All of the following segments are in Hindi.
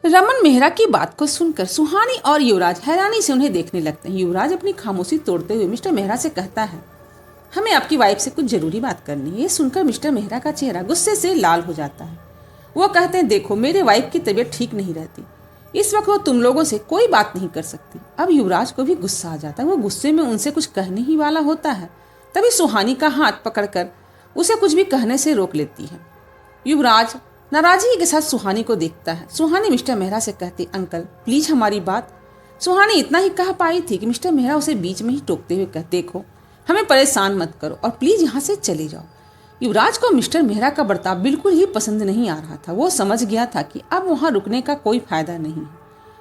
रमन मेहरा की बात को सुनकर सुहानी और युवराज हैरानी से उन्हें देखने लगते हैं। युवराज अपनी खामोशी तोड़ते हुए मिस्टर मेहरा से कहता है, हमें आपकी वाइफ से कुछ जरूरी बात करनी है। ये सुनकर मिस्टर मेहरा का चेहरा गुस्से से लाल हो जाता है। वो कहते हैं, देखो मेरे वाइफ की तबीयत ठीक नहीं रहती, इस वक्त वो तुम लोगों से कोई बात नहीं कर सकती। अब युवराज को भी गुस्सा आ जाता है। वो गुस्से में उनसे कुछ कहने ही वाला होता है, तभी सुहानी का हाथ पकड़कर उसे कुछ भी कहने से रोक लेती है। युवराज नाराजगी के साथ सुहानी को देखता है। सुहानी मिस्टर मेहरा से कहती, अंकल प्लीज हमारी बात। सुहानी इतना ही कह पाई थी कि मिस्टर मेहरा उसे बीच में ही टोकते हुए कहते, देखो हमें परेशान मत करो और प्लीज यहाँ से चले जाओ। युवराज को मिस्टर मेहरा का बर्ताव बिल्कुल ही पसंद नहीं आ रहा था। वो समझ गया था कि अब वहाँ रुकने का कोई फायदा नहीं है।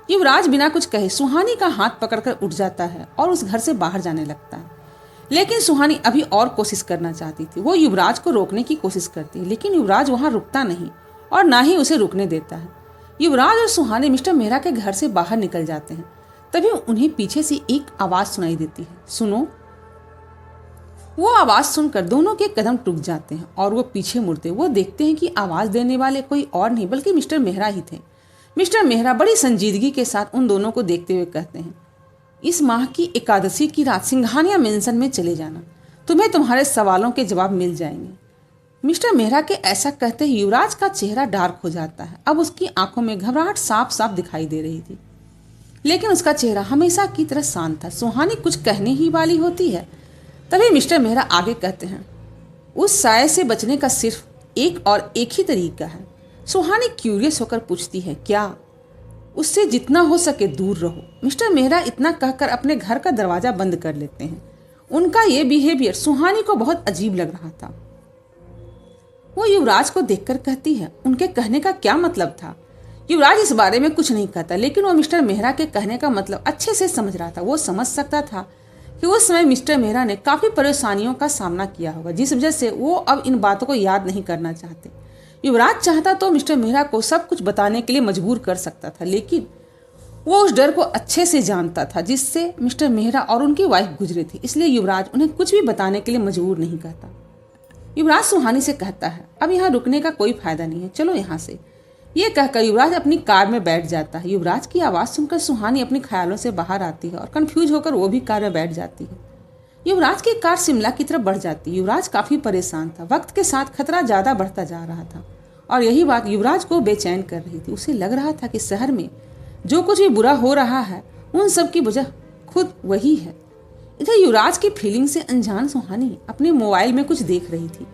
युवराज बिना कुछ कहे सुहानी का हाथ पकड़कर उठ जाता है और उस घर से बाहर जाने लगता है। लेकिन सुहानी अभी और कोशिश करना चाहती थी। वो युवराज को रोकने की कोशिश करती है, लेकिन युवराज वहाँ रुकता नहीं और ना ही उसे रुकने देता है। युवराज और सुहानी मिस्टर मेहरा के घर से बाहर निकल जाते हैं। तभी उन्हें पीछे से एक आवाज सुनाई देती है, सुनो। वो आवाज सुनकर दोनों के कदम रुक जाते हैं और वो पीछे मुड़ते। वो देखते हैं कि आवाज देने वाले कोई और नहीं बल्कि मिस्टर मेहरा ही थे। मिस्टर मेहरा बड़ी संजीदगी के साथ उन दोनों को देखते हुए कहते हैं, इस माह की एकादशी की रात सिंघानिया मेंशन में चले जाना, तुम्हें तुम्हारे सवालों के जवाब मिल जाएंगे। मिस्टर मेहरा के ऐसा कहते ही युवराज का चेहरा डार्क हो जाता है। अब उसकी आंखों में घबराहट साफ साफ दिखाई दे रही थी, लेकिन उसका चेहरा हमेशा की तरह शांत था। सुहानी कुछ कहने ही वाली होती है, तभी मिस्टर मेहरा आगे कहते हैं, उस साये से बचने का सिर्फ एक ही तरीका है। सुहानी क्यूरियस होकर पूछती है, क्या? उससे जितना हो सके दूर रहो। मिस्टर मेहरा इतना कहकर अपने घर का दरवाजा बंद कर लेते हैं। उनका ये बिहेवियर सुहानी को बहुत अजीब लग रहा था। वो युवराज को देखकर कहती है, उनके कहने का क्या मतलब था? युवराज इस बारे में कुछ नहीं कहता, लेकिन वो मिस्टर मेहरा के कहने का मतलब अच्छे से समझ रहा था। वो समझ सकता था कि उस समय मिस्टर मेहरा ने काफी परेशानियों का सामना किया होगा, जिस वजह से वो अब इन बातों को याद नहीं करना चाहते। युवराज चाहता तो मिस्टर मेहरा को सब कुछ बताने के लिए मजबूर कर सकता था, लेकिन वो उस डर को अच्छे से जानता था जिससे मिस्टर मेहरा और उनकी वाइफ गुजरे थी। इसलिए युवराज उन्हें कुछ भी बताने के लिए मजबूर नहीं करता। युवराज सुहानी से कहता है, अब यहाँ रुकने का कोई फायदा नहीं है, चलो यहाँ से। ये कहकर युवराज अपनी कार में बैठ जाता है। युवराज की आवाज सुनकर सुहानी अपने ख्यालों से बाहर आती है और कंफ्यूज होकर वो भी कार में बैठ जाती है। युवराज की कार शिमला की तरफ बढ़ जाती है। युवराज काफी परेशान था। वक्त के साथ खतरा ज्यादा बढ़ता जा रहा था और यही बात युवराज को बेचैन कर रही थी। उसे लग रहा था कि शहर में जो कुछ भी बुरा हो रहा है उन सब की वजह खुद वही है। इधर युवराज की फीलिंग से अनजान सुहानी अपने मोबाइल में कुछ देख रही थी।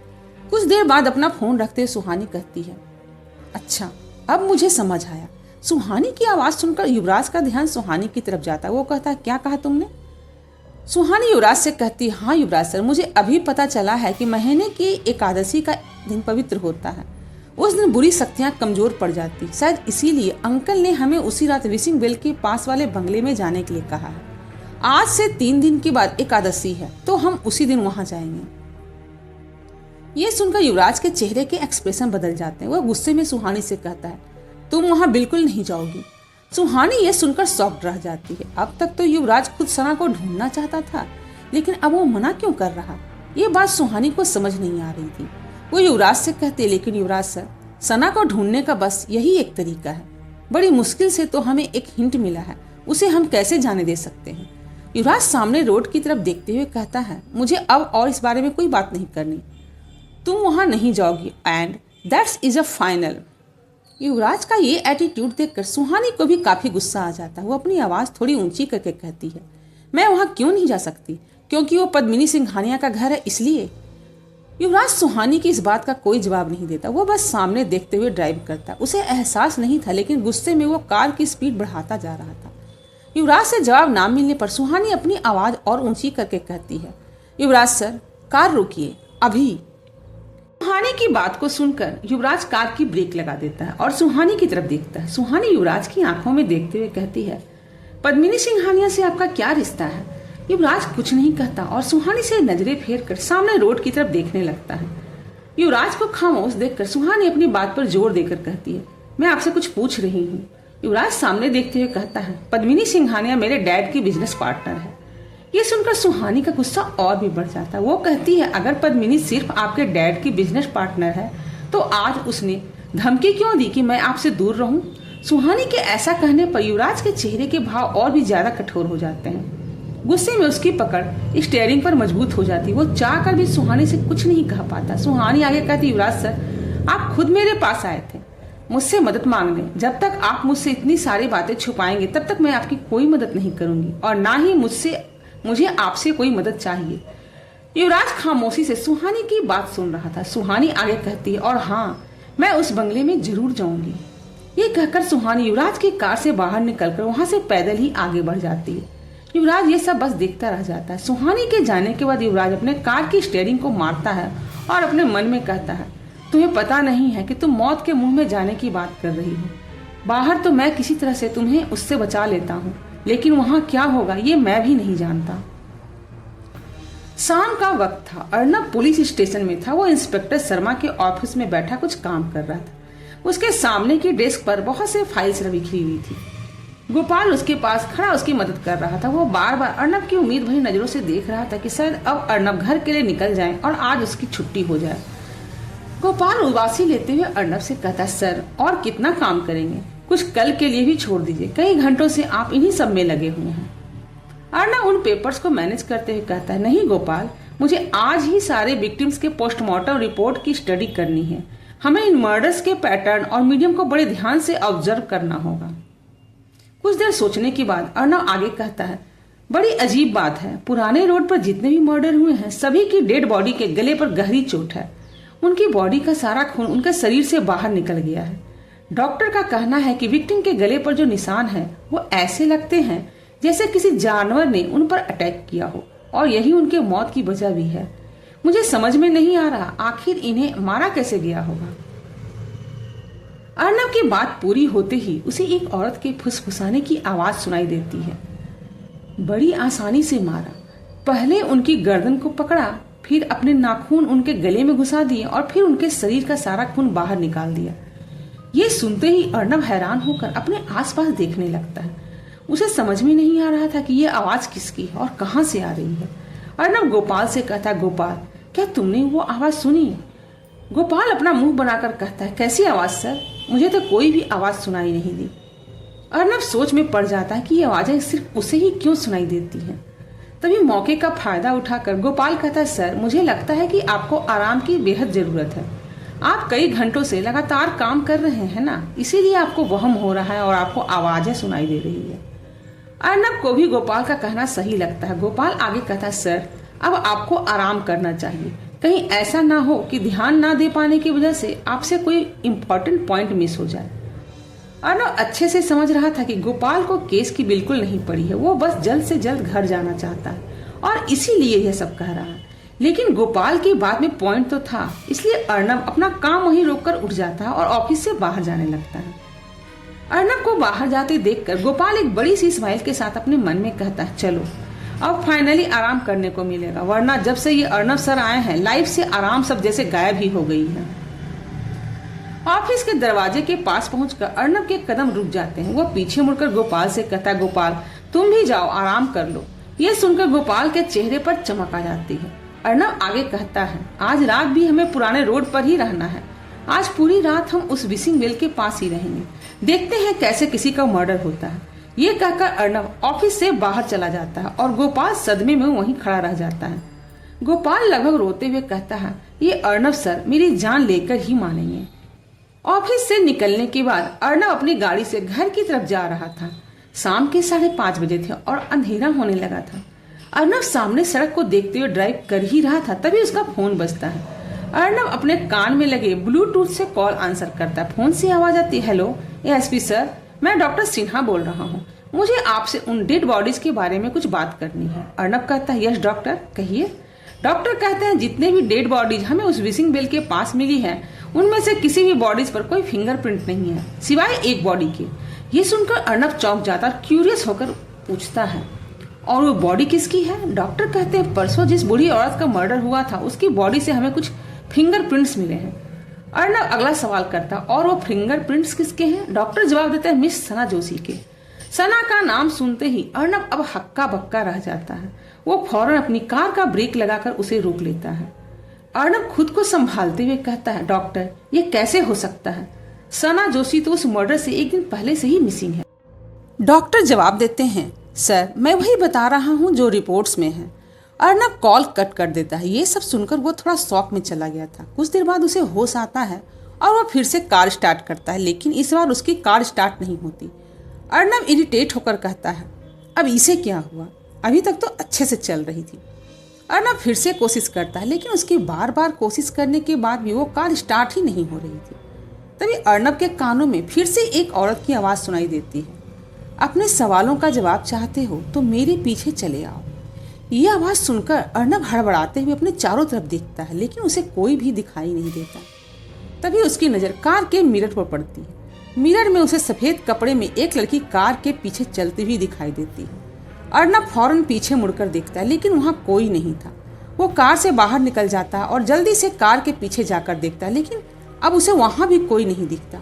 कुछ देर बाद अपना फोन रखते हुए सुहानी कहती है, अच्छा अब मुझे समझ आया। सुहानी की आवाज सुनकर युवराज का ध्यान सुहानी की तरफ जाता है। वो कहता है, क्या कहा तुमने? सुहानी युवराज से कहती है, हाँ युवराज सर, मुझे अभी पता चला है कि महीने की एकादशी का दिन पवित्र होता है। उस दिन बुरी शक्तियां कमजोर पड़ जाती, शायद इसीलिए अंकल ने हमें उसी रात विशिंग वेल के पास वाले बंगले में जाने के लिए कहा है। आज से 3 दिन के बाद एकादशी है, तो हम उसी दिन वहां जाएंगे। ये सुनकर युवराज के चेहरे के एक्सप्रेशन बदल जाते हैं। वह गुस्से में सुहानी से कहता है, तुम वहां बिल्कुल नहीं जाओगी। सुहानी ये सुनकर शॉक्ड रह जाती है। अब तक तो युवराज खुद सना को ढूंढना चाहता था, लेकिन अब वो मना क्यों कर रहा? ये बात सुहानी को समझ नहीं आ रही थी। वो युवराज से कहते, लेकिन युवराज सर, सना को ढूंढने का बस यही एक तरीका है। बड़ी मुश्किल से तो हमें एक हिंट मिला है, उसे हम कैसे जाने दे सकते हैं? युवराज सामने रोड की तरफ देखते हुए कहता है, मुझे अब और इस बारे में कोई बात नहीं करनी। तुम वहां नहीं जाओगी and that's is a final. Yuvraj का ये एटीट्यूड देखकर सुहानी को भी काफी गुस्सा आ जाता है। वो अपनी आवाज थोड़ी ऊंची करके कहती है, मैं वहां क्यों नहीं जा सकती? क्योंकि वो पद्मिनी सिंघानिया का घर है इसलिए। युवराज सुहानी की इस बात का कोई जवाब नहीं देता। वो बस सामने देखते हुए ड्राइव करता। उसे एहसास नहीं था, लेकिन गुस्से में वो कार की स्पीड बढ़ाता जा रहा था। युवराज से जवाब ना मिलने पर सुहानी अपनी आवाज और ऊंची करके कहती है, युवराज सर, कार रोकिए अभी। सुहानी की बात को सुनकर युवराज कार की ब्रेक लगा देता है और सुहानी की तरफ देखता है। सुहानी युवराज की आंखों में देखते हुए कहती है, पद्मिनी सिंघानिया से आपका क्या रिश्ता है? युवराज कुछ नहीं कहता और सुहानी से नजरें फेर कर सामने रोड की तरफ देखने लगता है। युवराज को खामोश देखकर सुहानी अपनी बात पर जोर देकर कहती है, मैं आपसे कुछ पूछ रही हूँ। युवराज सामने देखते हुए कहता है, पद्मिनी सिंघानिया मेरे डैड की बिजनेस पार्टनर है। ये सुनकर सुहानी का गुस्सा और भी बढ़ जाता है। वो कहती है, अगर पद्मिनी सिर्फ आपके डैड की बिजनेस पार्टनर है तो आज उसने धमकी क्यों दी कि मैं आपसे दूर रहूं? सुहानी के ऐसा कहने पर युवराज के चेहरे के भाव और भी ज्यादा कठोर हो जाते हैं। गुस्से में उसकी पकड़ स्टीयरिंग पर मजबूत हो जाती। वो चाह कर भी सुहानी से कुछ नहीं कह पाता। सुहानी आगे कहती, युवराज सर, आप खुद मेरे पास आए थे मुझसे मदद मांगने। जब तक आप मुझसे इतनी सारी बातें छुपाएंगे तब तक मैं आपकी कोई मदद नहीं करूंगी और ना ही मुझे आपसे कोई मदद चाहिए। युवराज खामोशी से सुहानी की बात सुन रहा था। सुहानी आगे कहती है, और हाँ, मैं उस बंगले में जरूर जाऊंगी। ये कहकर सुहानी युवराज की कार से बाहर निकलकर वहां से पैदल ही आगे बढ़ जाती है। युवराज ये सब बस देखता रह जाता है। सुहानी के जाने के बाद युवराज अपने कार की स्टीयरिंग को मारता है और अपने मन में कहता है, तुम्हें पता नहीं है कि तुम मौत के मुंह में जाने की बात कर रही हो। बाहर तो मैं किसी तरह से तुम्हें उससे बचा लेता हूँ, लेकिन वहां क्या होगा ये मैं भी नहीं जानता। शाम का वक्त था। अर्नब पुलिस स्टेशन में था। वो इंस्पेक्टर शर्मा के ऑफिस में बैठा कुछ काम कर रहा था। उसके सामने की डेस्क पर बहुत से फाइल्स बिखरी हुई थी। गोपाल उसके पास खड़ा उसकी मदद कर रहा था। वो बार बार अर्नब की उम्मीद भरी नजरों से देख रहा था कि शायद अब अर्नब घर के लिए निकल जाए और आज उसकी छुट्टी हो जाए। गोपाल उदासी लेते हुए अर्नब से कहता, सर, और कितना काम करेंगे? कुछ कल के लिए भी छोड़ दीजिए। कई घंटों से आप इन्हीं सब में लगे हुए हैं। अर्नब उन पेपर्स को मैनेज करते हुए कहता है, नहीं गोपाल, मुझे आज ही सारे विक्टिम्स के पोस्टमार्टम रिपोर्ट की स्टडी करनी है। हमें इन मर्डर्स के पैटर्न और मीडियम को बड़े ध्यान से ऑब्जर्व करना होगा। कुछ देर सोचने के बाद अर्नब आगे कहता है, बड़ी अजीब बात है, पुराने रोड पर जितने भी मर्डर हुए हैं सभी की डेड बॉडी के गले पर गहरी चोट है। उनकी बॉडी का सारा खून उनके शरीर से बाहर निकल गया है। डॉक्टर का कहना है कि विक्टिम के गले पर जो निशान है वो ऐसे लगते हैं जैसे किसी जानवर ने उन पर अटैक किया हो, और यही उनके मौत की वजह भी है। मुझे समझ में नहीं आ रहा आखिर इन्हें मारा कैसे गया होगा। अर्नब की बात पूरी होते ही उसे एक औरत के फुसफुसाने की आवाज सुनाई देती है। बड़ी आसानी से मारा। पहले उनकी गर्दन को पकड़ा, फिर अपने नाखून उनके गले में घुसा दिए और फिर उनके शरीर का सारा खून बाहर निकाल दिया। ये सुनते ही अर्नब हैरान होकर अपने आसपास देखने लगता है। उसे समझ में नहीं आ रहा था कि ये आवाज किसकी है और कहां से आ रही है। अर्नब गोपाल से कहता, गोपाल, क्या तुमने वो आवाज सुनी? गोपाल अपना मुंह बनाकर कहता है, कैसी आवाज सर? मुझे तो कोई भी आवाज सुनाई नहीं दी। अर्नब सोच में पड़ जाता है कि ये आवाजें सिर्फ उसे ही क्यों सुनाई देती हैं। तभी मौके का फायदा उठाकर गोपाल कहता है, सर, मुझे लगता है कि आपको आराम की बेहद जरूरत है। आप कई घंटों से लगातार काम कर रहे हैं ना, इसीलिए आपको वहम हो रहा है और आपको आवाजें सुनाई दे रही है। अर्नब को भी गोपाल का कहना सही लगता है। गोपाल आगे कहता है, सर, अब आपको आराम करना चाहिए। कहीं ऐसा ना हो कि ध्यान ना दे पाने की वजह से आपसे कोई इम्पोर्टेंट पॉइंट मिस हो जाए। अर्नब अच्छे से समझ रहा था कि गोपाल को केस की बिल्कुल नहीं पड़ी है। वो बस जल्द से जल्द घर जाना चाहता है और इसीलिए यह सब कह रहा है। लेकिन गोपाल की बात में पॉइंट तो था, इसलिए अर्नब अपना काम वहीं रोककर उठ जाता है और ऑफिस से बाहर जाने लगता है। अर्नब को बाहर जाते देखकर गोपाल एक बड़ी सी स्माइल के साथ अपने मन में कहता है, चलो अब फाइनली आराम करने को मिलेगा, वरना जब से ये अर्नब सर आए हैं लाइफ से आराम सब जैसे गायब ही हो गई है। ऑफिस के दरवाजे के पास पहुंचकर अर्नब के कदम रुक जाते हैं। वो पीछे मुड़कर गोपाल से कहता है, गोपाल, तुम भी जाओ, आराम कर लो। ये सुनकर गोपाल के चेहरे पर चमक आ जाती है। अर्नब आगे कहता है, आज रात भी हमें पुराने रोड पर ही रहना है। आज पूरी रात हम उस विशिंग वेल के पास ही रहेंगे। देखते हैं कैसे किसी का मर्डर होता है। ये कहकर अर्नब ऑफिस से बाहर चला जाता है और गोपाल सदमे में वहीं खड़ा रह जाता है। गोपाल लगभग रोते हुए कहता है, ये अर्नब सर मेरी जान लेकर ही मानेंगे। ऑफिस से निकलने के बाद अर्नब अपनी गाड़ी से घर की तरफ जा रहा था। शाम के 5:30 बजे थे और अंधेरा होने लगा था। अर्नब सामने सड़क को देखते हुए ड्राइव कर ही रहा था, तभी उसका फोन बजता है। अर्नब अपने कान में लगे ब्लूटूथ से कॉल आंसर करता है। फोन से आवाज आती है, हेलो एएसपी सर, मैं डॉक्टर सिन्हा बोल रहा हूँ। मुझे आपसे उन डेड बॉडीज के बारे में कुछ बात करनी है। अर्नब कहता है, यस डॉक्टर, कहिए। डॉक्टर कहते हैं, जितने भी डेड बॉडीज हमें उस विशिंग वेल के पास मिली है उनमें से किसी भी बॉडीज पर कोई फिंगरप्रिंट नहीं है सिवाय एक बॉडी के। ये सुनकर अर्नब चौंक जाता और क्यूरियस होकर पूछता है, और वो बॉडी किसकी है? डॉक्टर कहते हैं, परसों जिस बूढ़ी औरत का मर्डर हुआ था उसकी बॉडी से हमें कुछ फिंगरप्रिंट्स मिले हैं। अर्नब अगला सवाल करता, और वो फिंगरप्रिंट्स किसके हैं? डॉक्टर जवाब देते हैं, मिस सना जोशी के। सना का नाम सुनते ही अर्नब अब हक्का बक्का रह जाता है। वो फौरन अपनी कार का ब्रेक लगाकर उसे रोक लेता है। अर्नब खुद को संभालते हुए कहता है, डॉक्टर, ये कैसे हो सकता है? सना जोशी तो उस मर्डर से एक दिन पहले से ही मिसिंग है। डॉक्टर जवाब देते हैं, सर मैं वही बता रहा हूँ जो रिपोर्ट्स में है। अर्नब कॉल कट कर देता है। ये सब सुनकर वो थोड़ा शॉक में चला गया था। कुछ देर बाद उसे होश आता है और वह फिर से कार स्टार्ट करता है, लेकिन इस बार उसकी कार स्टार्ट नहीं होती। अर्नब इरिटेट होकर कहता है, अब इसे क्या हुआ, अभी तक तो अच्छे से चल रही थी। अर्नब फिर से कोशिश करता है, लेकिन उसकी बार बार कोशिश करने के बाद भी वो कार स्टार्ट ही नहीं हो रही थी। तभी अर्नब के कानों में फिर से एक औरत की आवाज़ सुनाई देती है, अपने सवालों का जवाब चाहते हो तो मेरे पीछे चले आओ। यह आवाज़ सुनकर अर्नब हड़बड़ाते हुए अपने चारों तरफ देखता है, लेकिन उसे कोई भी दिखाई नहीं देता। तभी उसकी नज़र कार के मिरर पर पड़ती है। मिरर में उसे सफ़ेद कपड़े में एक लड़की कार के पीछे चलती हुई दिखाई देती है। अर्नब फौरन पीछे मुड़कर देखता है, लेकिन वहाँ कोई नहीं था। वो कार से बाहर निकल जाता है और जल्दी से कार के पीछे जाकर देखता है, लेकिन अब उसे वहाँ भी कोई नहीं दिखता।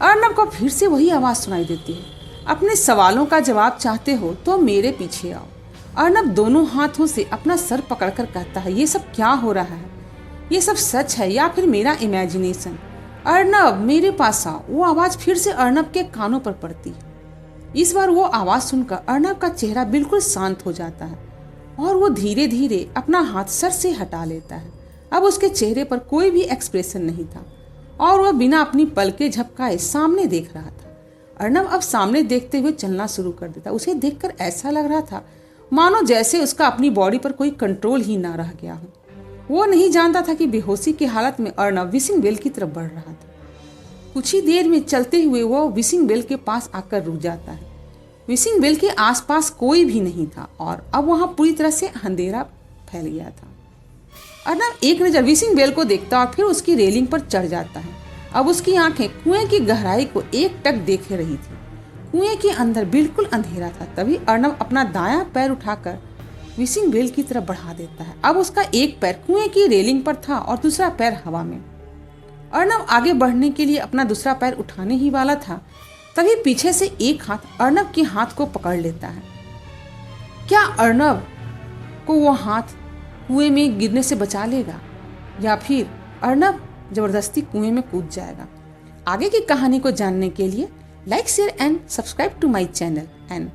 अर्नब को फिर से वही आवाज़ सुनाई देती है, अपने सवालों का जवाब चाहते हो तो मेरे पीछे आओ। अर्नब दोनों हाथों से अपना सर पकड़कर कहता है, ये सब क्या हो रहा है, ये सब सच है या फिर मेरा इमेजिनेशन। अर्नब मेरे पास आओ। वो आवाज़ फिर से अर्नब के कानों पर पड़ती है। इस बार वो आवाज़ सुनकर अर्नब का चेहरा बिल्कुल शांत हो जाता है और वो धीरे धीरे अपना हाथ सर से हटा लेता है। अब उसके चेहरे पर कोई भी एक्सप्रेशन नहीं था और वह बिना अपनी पलकें झपकाए सामने देख रहा था। अर्नब अब सामने देखते हुए चलना शुरू कर देता। उसे देखकर ऐसा लग रहा था मानो जैसे उसका अपनी बॉडी पर कोई कंट्रोल ही ना रह गया हो। वो नहीं जानता था कि बेहोशी की हालत में अर्नब विशिंग वेल की तरफ बढ़ रहा था। कुछ ही देर में चलते हुए वो विशिंग वेल के पास आकर रुक जाता है। विशिंग वेल के आसपास कोई भी नहीं था और अब वहाँ पूरी तरह से अंधेरा फैल गया था। अर्नब एक नज़र विशिंग वेल को देखता और फिर उसकी रेलिंग पर चढ़ जाता है। अब उसकी आंखें कुएं की गहराई को एकटक देख रही थी। कुएं के अंदर बिल्कुल अंधेरा था। तभी अर्नब अपना दायां पैर उठाकर विशिंग वेल की तरफ बढ़ा देता है। अब उसका एक पैर कुएं की रेलिंग पर था और दूसरा पैर हवा में। अर्नब आगे बढ़ने के लिए अपना दूसरा पैर उठाने ही वाला था, तभी पीछे से एक हाथ अर्नब के हाथ को पकड़ लेता है। क्या अर्नब को वो हाथ कुएं में गिरने से बचा लेगा या फिर अर्नब जबरदस्ती कुएं में कूद जाएगा? आगे की कहानी को जानने के लिए like, share and subscribe to my channel and